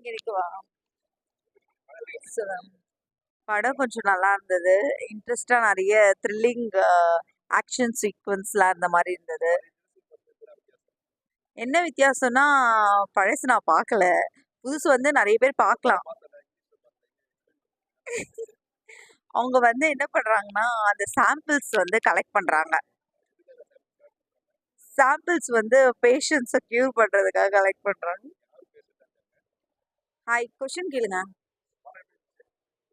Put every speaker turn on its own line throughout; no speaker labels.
இங்க நிக்கவா? படம் கொஞ்சம் நல்லா இருந்தது. இன்ட்ரெஸ்டா நிறைய த்ரில்லிங் ஆக்ஷன் சீக்வன்ஸ்லாம் இருந்த மாதிரி இருந்தது. என்ன வித்தியாசம்னா, பழசு நான் பார்க்கல. புதுசு வந்து நிறைய பேர் பார்க்கலாம். அவங்க வந்து என்ன பண்றாங்கன்னா, அந்த சாம்பிள்ஸ் வந்து கலெக்ட் பண்றாங்க. சாம்பிள்ஸ் வந்து பேஷண்ட்ஸ கியூர் பண்றதுக்காக கலெக்ட் பண்றாங்க. ஹாய், கொஸ்டின் கேளுங்க.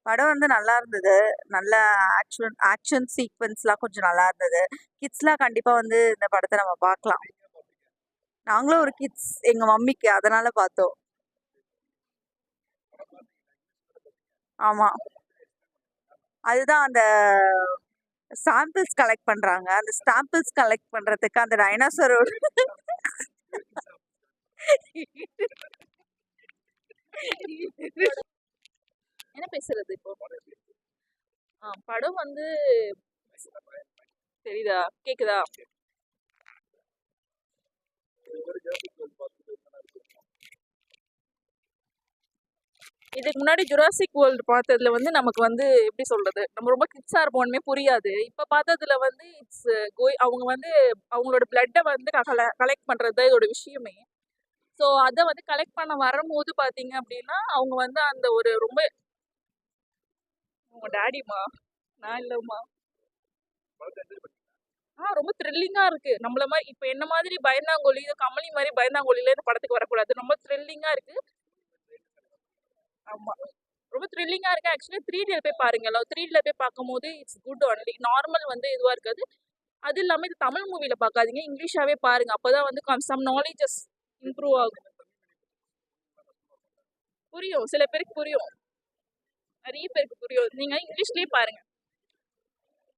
படம் வந்து நல்லா இருந்தது. நல்ல ஆக்ஷன் சீக்வென்ஸ்லாம் கொஞ்சம் நல்லா இருந்தது. கிட்ஸ்லாம் கண்டிப்பா வந்து இந்த படத்த நம்ம பார்க்கலாம். நாங்களும் ஒரு கிட்ஸ் எங்க மம்மிக்கு அதனால பார்த்தோம். ஆமா. அதுதான் அந்த சாம்பிள்ஸ் கலெக்ட் பண்றாங்க. அந்த சாம்பிள்ஸ் கலெக்ட் பண்றதுக்கு அந்த டைனோசரோட என்ன பேசுறது இப்போ? படம் வந்து தெரியுதா? கேக்குதா? இதுக்கு முன்னாடி ஜுராசிக் வேர்ல்டு பார்த்ததுல வந்து நமக்கு வந்து எப்படி சொல்றது, நம்ம ரொம்ப கிட்ஸா இருப்போம்னே புரியாது. இப்ப பார்த்ததுல வந்து இட்ஸ் அவங்க வந்து அவங்களோட பிளட்டை வந்து கலெக்ட் பண்றது தான் இதோட விஷயமே. ஸோ அதை வந்து கலெக்ட் பண்ண வரும்போது பாத்தீங்க அப்படின்னா அவங்க வந்து அந்த ஒரு ரொம்ப உங்க டேடிமா நான் இல்லம்மா ரொம்ப த்ரில்லிங்கா இருக்கு. நம்மள மாதிரி இப்ப என்ன மாதிரி பயந்தாங்கொலி கமலி மாதிரி பயந்தாங்கொலியில இந்த படத்துக்கு வரக்கூடாது. ரொம்ப த்ரில்லிங்கா இருக்கு. ஆமா, ரொம்ப த்ரில்லிங்கா இருக்கு. ஆக்சுவலி 3Dல போய் பாருங்க. 3Dல போய் பார்க்கும்போது இட்ஸ் குட் ஒன்லி. நார்மல் வந்து இதுவா இருக்காது. அது இல்லாம இது தமிழ் மூவில பார்க்காதீங்க, இங்கிலீஷாவே பாருங்க. அப்பதான் வந்து சம் நாலேஜஸ் இம்ப்ரூவ் ஆகும். புரியும், சில பேருக்கு புரியும், நிறைய பேருக்கு புரியும். நீங்க இங்கிலீஷ்லயே பாருங்க.